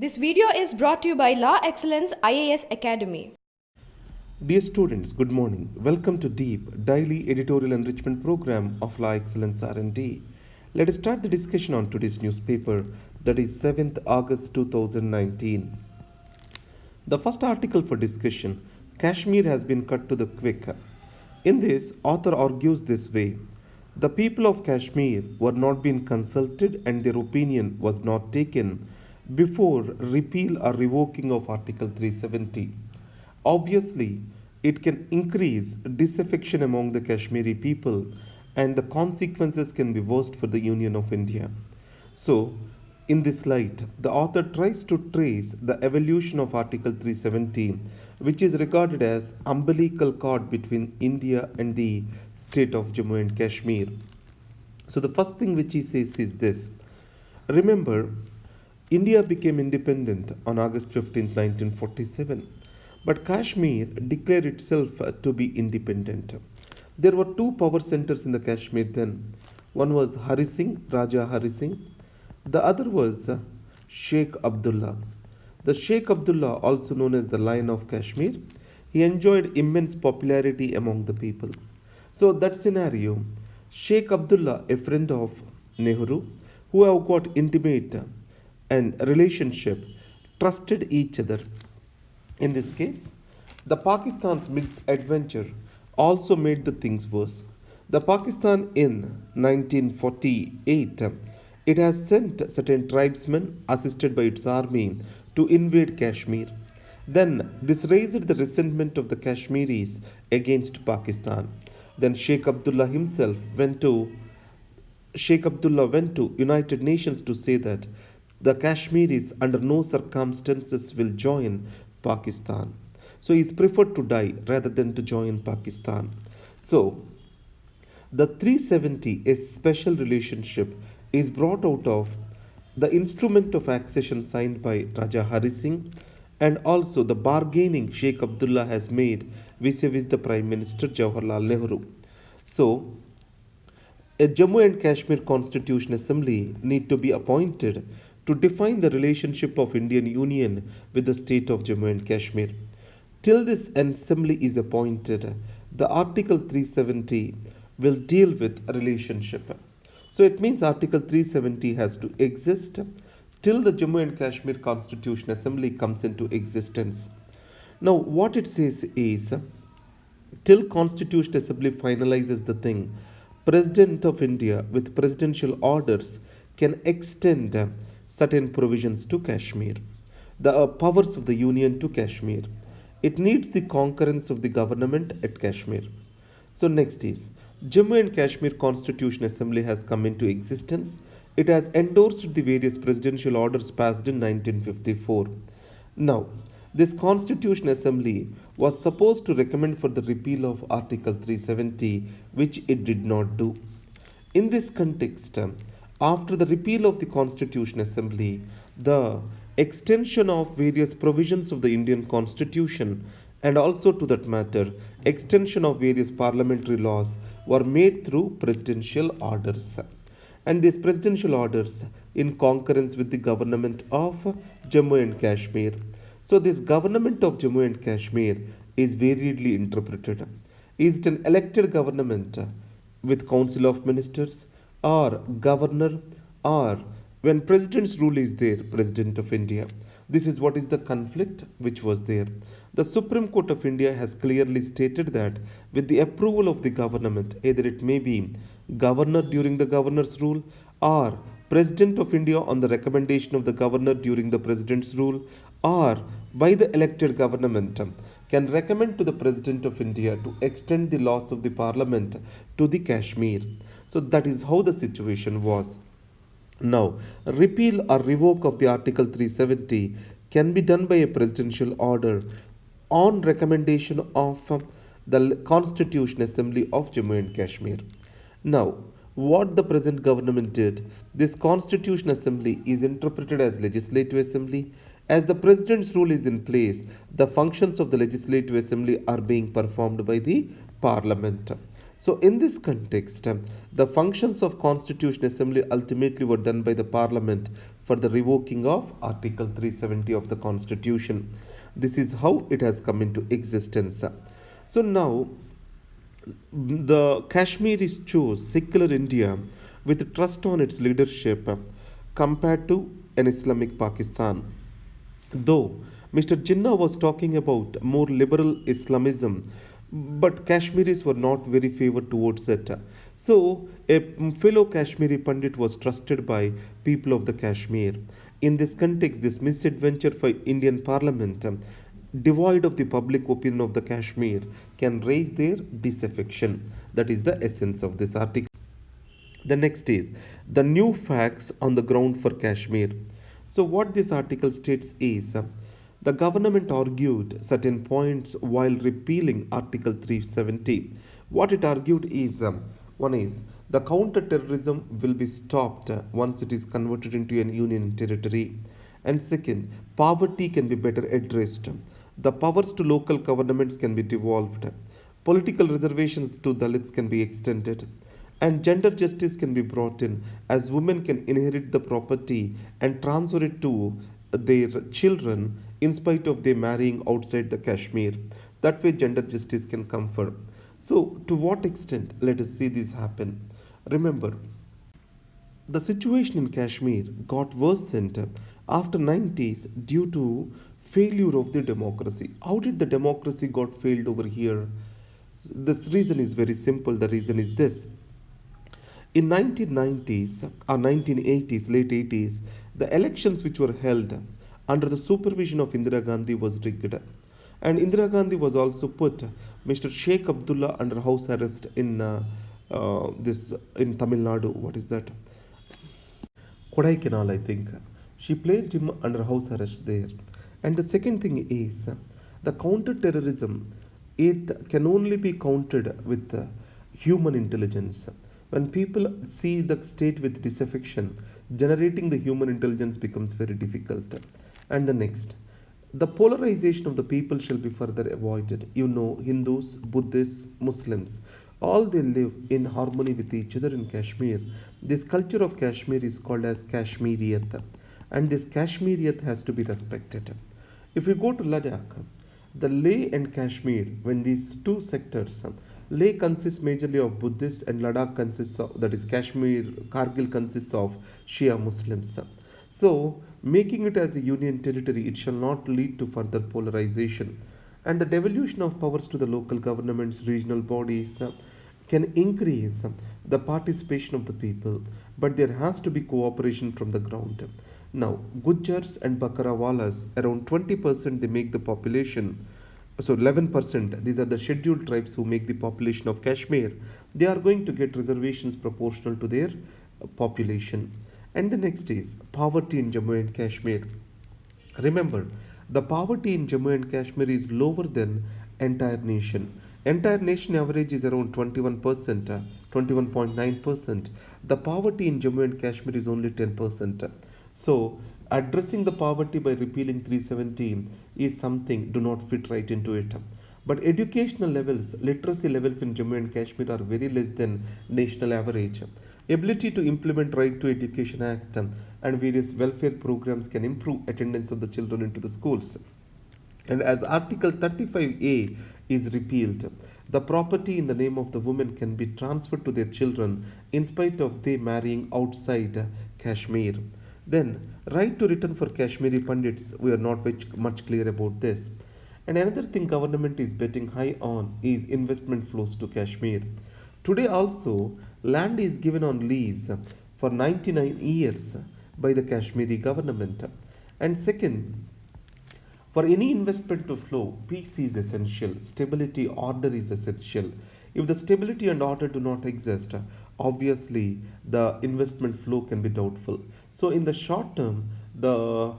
This video is brought to you by Law Excellence IAS Academy. Dear students, good morning. Welcome to DEEP, Daily Editorial Enrichment Program of Law Excellence R&D. Let us start the discussion on today's newspaper, that is 7th August 2019. The first article for discussion, Kashmir has been cut to the quick. In this, author argues this way. The people of Kashmir were not being consulted and their opinion was not taken before repeal or revoking of Article 370. Obviously, it can increase disaffection among the Kashmiri people and the consequences can be worst for the Union of India. So, in this light, the author tries to trace the evolution of Article 370, which is regarded as umbilical cord between India and the state of Jammu and Kashmir. So the first thing which he says is this. Remember, India became independent on August 15, 1947, but Kashmir declared itself to be independent. There were two power centers in the Kashmir then. One was Hari Singh, Raja Hari Singh. The other was Sheikh Abdullah. The Sheikh Abdullah, also known as the Lion of Kashmir, he enjoyed immense popularity among the people. So that scenario, Sheikh Abdullah, a friend of Nehru, who have got intimate and relationship, trusted each other. In this case, the Pakistan's misadventure also made the things worse. The Pakistan in 1948, it has sent certain tribesmen assisted by its army to invade Kashmir. Then this raised the resentment of the Kashmiris against Pakistan. Then Sheikh Abdullah himself went to United Nations to say that the Kashmiris under no circumstances will join Pakistan. So he is preferred to die rather than to join Pakistan. So the 370, a special relationship, is brought out of the instrument of accession signed by Raja Hari Singh and also the bargaining Sheikh Abdullah has made vis-a-vis the Prime Minister Jawaharlal Nehru. So, a Jammu and Kashmir Constitution Assembly need to be appointed to define the relationship of Indian Union with the state of Jammu and Kashmir. Till this assembly is appointed, the Article 370 will deal with a relationship. So it means Article 370 has to exist till the Jammu and Kashmir Constitution Assembly comes into existence. Now what it says is, till Constitution Assembly finalizes the thing, President of India with presidential orders can extend certain provisions to Kashmir, the powers of the Union to Kashmir. It needs the concurrence of the government at Kashmir. So next is, Jammu and Kashmir Constitution Assembly has come into existence. It has endorsed the various presidential orders passed in 1954. Now, this Constitution Assembly was supposed to recommend for the repeal of Article 370, which it did not do. In this context, after the repeal of the Constitution Assembly, the extension of various provisions of the Indian Constitution and also to that matter, extension of various parliamentary laws were made through presidential orders. And these presidential orders in concurrence with the government of Jammu and Kashmir. So this government of Jammu and Kashmir is variedly interpreted. Is it an elected government with council of ministers or governor, or when president's rule is there, President of India? This is what is the conflict which was there. The Supreme Court of India has clearly stated that with the approval of the government, either it may be governor during the governor's rule or President of India on the recommendation of the governor during the president's rule, or by the elected government, can recommend to the President of India to extend the laws of the parliament to the Kashmir. So that is how the situation was. Now, repeal or revoke of the Article 370 can be done by a presidential order on recommendation of the Constitution Assembly of Jammu and Kashmir. Now, what the present government did, this Constitution Assembly is interpreted as Legislative Assembly. As the President's rule is in place, the functions of the Legislative Assembly are being performed by the Parliament. So in this context, the functions of Constitution Assembly ultimately were done by the Parliament for the revoking of Article 370 of the Constitution. This is how it has come into existence. So now the Kashmiris chose secular India with trust on its leadership compared to an Islamic Pakistan. Though Mr. Jinnah was talking about more liberal Islamism, but Kashmiris were not very favored towards it. So, a fellow Kashmiri Pandit was trusted by people of the Kashmir. In this context, this misadventure for Indian Parliament, devoid of the public opinion of the Kashmir, can raise their disaffection. That is the essence of this article. The next is the new facts on the ground for Kashmir. So, what this article states is the government argued certain points while repealing Article 370. What it argued is one is the counter terrorism will be stopped once it is converted into an union territory. And second, poverty can be better addressed. The powers to local governments can be devolved. Political reservations to Dalits can be extended, and gender justice can be brought in as women can inherit the property and transfer it to their children in spite of their marrying outside the Kashmir. That way, gender justice can come for. So, to what extent let us see this happen? Remember, the situation in Kashmir got worsened after 90s due to failure of the democracy. How did the democracy got failed over here? This reason is very simple. The reason is this. In 1990s or 1980s, late 80s, the elections which were held under the supervision of Indira Gandhi was rigged. And Indira Gandhi was also put Mr. Sheikh Abdullah under house arrest in this in Tamil Nadu. What is that? Kodaikanal, I think. She placed him under house arrest there. And the second thing is the counter terrorism. It can only be countered with human intelligence. When people see the state with disaffection, generating the human intelligence becomes very difficult. And the next, the polarization of the people shall be further avoided. You know, Hindus, Buddhists, Muslims, all they live in harmony with each other in Kashmir. This culture of Kashmir is called as Kashmiriyat, and this Kashmiriyat has to be respected. If we go to Ladakh, the Leh and Kashmir, when these two sectors, Leh consists majorly of Buddhists and Ladakh consists of, that is Kashmir, Kargil consists of Shia Muslims. So, making it as a union territory, it shall not lead to further polarization. And the devolution of powers to the local governments, regional bodies, can increase the participation of the people, but there has to be cooperation from the ground. Now, Gujars and Bakarawalas, around 20% they make the population. So 11%, these are the scheduled tribes who make the population of Kashmir. They are going to get reservations proportional to their population. And the next is poverty in Jammu and Kashmir. Remember, the poverty in Jammu and Kashmir is lower than entire nation. Entire nation average is around 21%, 21.9%. The poverty in Jammu and Kashmir is only 10%. So, addressing the poverty by repealing 370 is something do not fit right into it. But educational levels, literacy levels in Jammu and Kashmir are very less than national average. Ability to implement Right to Education Act and various welfare programs can improve attendance of the children into the schools. And as Article 35A is repealed, the property in the name of the women can be transferred to their children in spite of they marrying outside Kashmir. Then, right to return for Kashmiri Pandits, we are not much clear about this. And another thing government is betting high on is investment flows to Kashmir. Today also, land is given on lease for 99 years by the Kashmiri government. And second, for any investment to flow, peace is essential, stability, order is essential. If the stability and order do not exist, obviously the investment flow can be doubtful. So, in the short term, the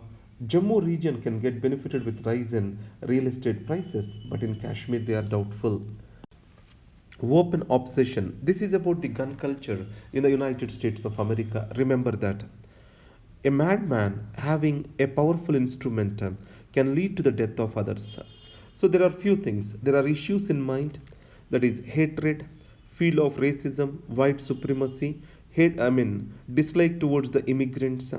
Jammu region can get benefited with rise in real estate prices, but in Kashmir they are doubtful. Open obsession. This is about the gun culture in the United States of America. Remember that. A madman having a powerful instrument can lead to the death of others. So there are few things. There are issues in mind, that is hatred, feel of racism, white supremacy, dislike towards the immigrants,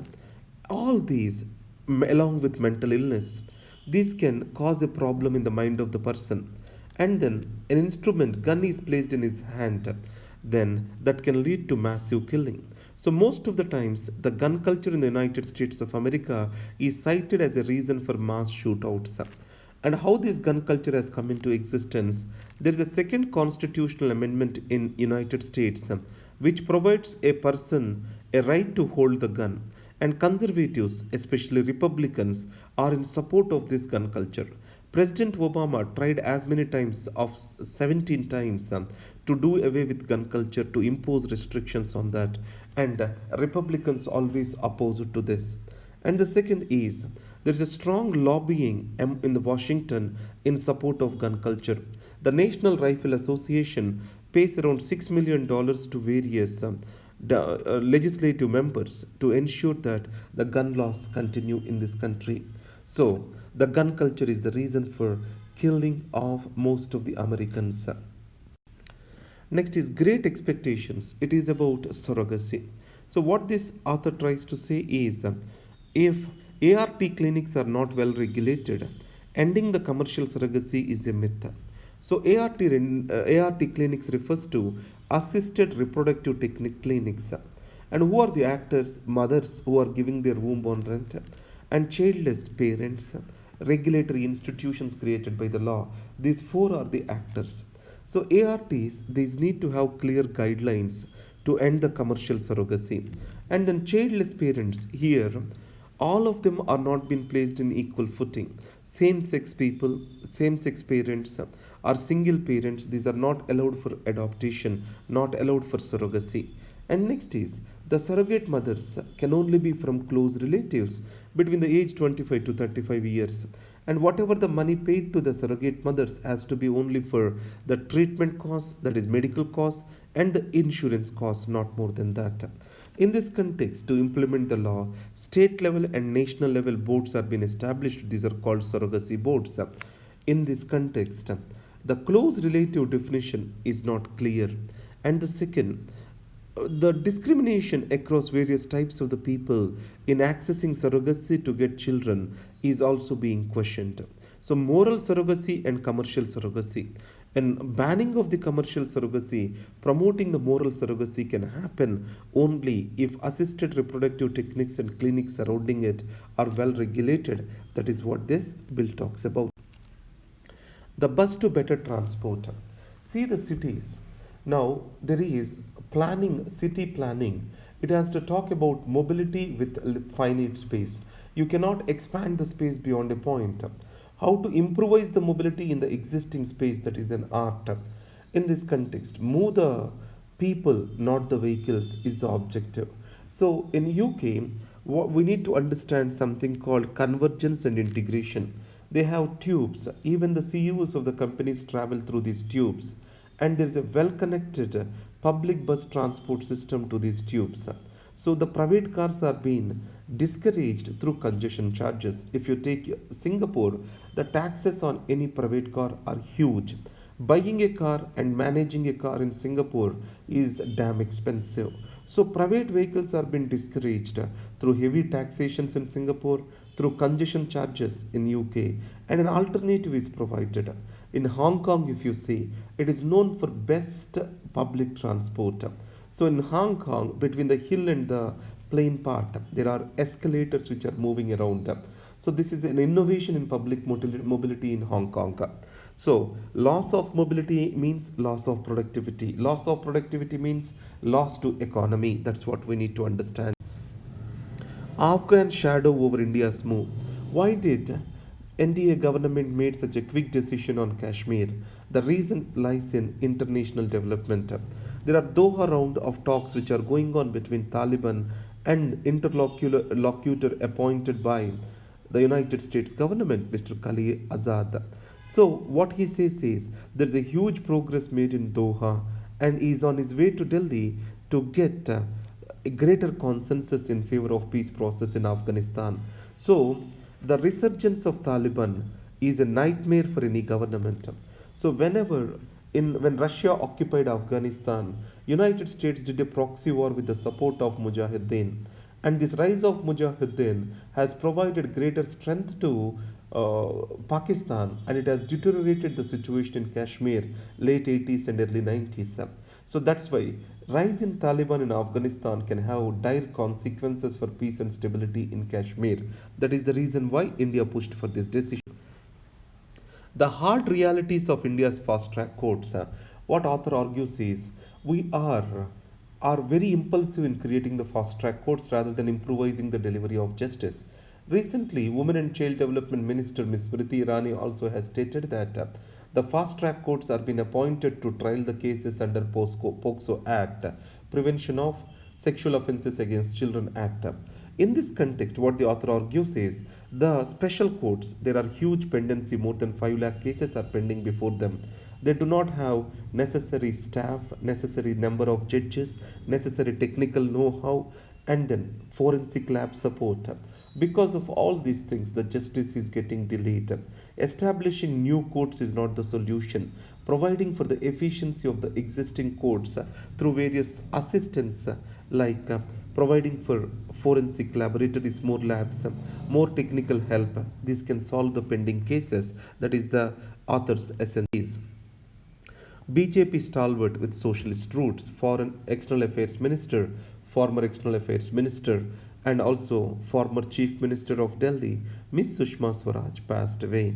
All these, along with mental illness, these can cause a problem in the mind of the person. And then an instrument, gun is placed in his hand, then that can lead to massive killing. So most of the times, the gun culture in the United States of America is cited as a reason for mass shootouts. And how this gun culture has come into existence, there is a second constitutional amendment in United States which provides a person a right to hold the gun, and conservatives, especially Republicans, are in support of this gun culture. President Obama tried as many times of 17 times to do away with gun culture, to impose restrictions on that, and Republicans always opposed to this. And the second is there is a strong lobbying in the Washington in support of gun culture. The National Rifle Association pays around $6 million to various legislative members to ensure that the gun laws continue in this country. So, the gun culture is the reason for killing of most of the Americans. Next is great expectations. It is about surrogacy. So, what this author tries to say is if ART clinics are not well regulated, ending the commercial surrogacy is a myth. So, ART clinics refers to assisted reproductive technique clinics. And who are the actors? Mothers who are giving their womb on rent, and childless parents, regulatory institutions created by the law. These four are the actors. So ARTs, these need to have clear guidelines to end the commercial surrogacy. And then childless parents, here, all of them are not being placed in equal footing. Same sex people, same sex parents, or single parents, these are not allowed for adoption, not allowed for surrogacy. And next is the surrogate mothers can only be from close relatives between the age 25 to 35 years. And whatever the money paid to the surrogate mothers has to be only for the treatment costs, that is medical costs, and the insurance costs, not more than that. In this context, to implement the law, state level and national level boards have been established. These are called surrogacy boards. In this context, the close relative definition is not clear. And the second, the discrimination across various types of the people in accessing surrogacy to get children is also being questioned. So, moral surrogacy and commercial surrogacy. And banning of the commercial surrogacy, promoting the moral surrogacy can happen only if assisted reproductive techniques and clinics surrounding it are well regulated. That is what this bill talks about. The bus to better transport. See the cities. Now there is planning, city planning. It has to talk about mobility with finite space. You cannot expand the space beyond a point. How to improvise the mobility in the existing space, that is an art. In this context, move the people, not the vehicles, is the objective. So in UK, what we need to understand something called convergence and integration. They have tubes. Even the CEOs of the companies travel through these tubes. And there is a well connected public bus transport system to these tubes. So the private cars are being discouraged through congestion charges. If you take Singapore, the taxes on any private car are huge. Buying a car and managing a car in Singapore is damn expensive. So private vehicles are being discouraged through heavy taxations in Singapore, through congestion charges in UK, and an alternative is provided. In Hong Kong, if you see, it is known for best public transport. So in Hong Kong, between the hill and the plain part, there are escalators which are moving around. So this is an innovation in public mobility in Hong Kong. So loss of mobility means loss of productivity. Loss of productivity means loss to economy. That's what we need to understand. Afghan shadow over India's move. Why did NDA government made such a quick decision on Kashmir? The reason lies in international development. There are Doha round of talks which are going on between Taliban and interlocutor appointed by the United States government, Mr. Khalil Azad. So what he says is there is a huge progress made in Doha, and he is on his way to Delhi to get a greater consensus in favor of peace process in Afghanistan. So the resurgence of Taliban is a nightmare for any government. So when Russia occupied Afghanistan, United States did a proxy war with the support of Mujahideen. And this rise of Mujahideen has provided greater strength to Pakistan, and it has deteriorated the situation in Kashmir late 80s and early 90s. So that's why rise in Taliban in Afghanistan can have dire consequences for peace and stability in Kashmir. That is the reason why India pushed for this decision. The hard realities of India's fast track courts, what author argues is we are very impulsive in creating the fast track courts rather than improvising the delivery of justice. Recently, Women and Child Development Minister Ms. Smriti Irani also has stated that the fast track courts are being appointed to trial the cases under POCSO Act, Prevention of Sexual Offences Against Children Act. In this context, what the author argues is the special courts, there are huge pendency, more than 5 lakh cases are pending before them. They do not have necessary staff, necessary number of judges, necessary technical know-how, and then forensic lab support. Because of all these things, the justice is getting delayed. Establishing new courts is not the solution. Providing for the efficiency of the existing courts through various assistance like providing for forensic laboratories, more labs, more technical help. This can solve the pending cases. That is the author's essence. BJP stalwart with socialist roots, Foreign External Affairs Minister, former External Affairs Minister, and also former Chief Minister of Delhi, Miss Sushma Swaraj, passed away.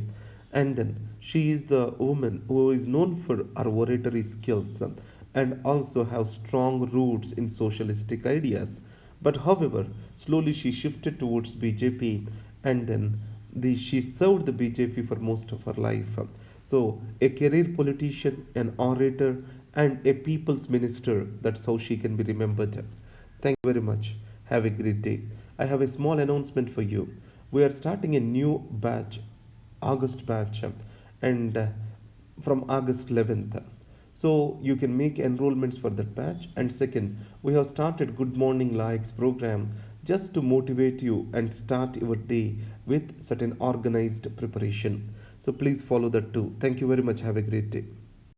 And then she is the woman who is known for her oratory skills and also have strong roots in socialistic ideas. But however, slowly she shifted towards BJP and then she served the BJP for most of her life. So, a career politician, an orator, and a people's minister, that's how she can be remembered. Thank you very much. Have a great day. I have a small announcement for you. We are starting a new batch, August batch, and from August 11th. So you can make enrollments for that batch. And second, we have started Good Morning Likes program just to motivate you and start your day with certain organized preparation. So please follow that too. Thank you very much. Have a great day.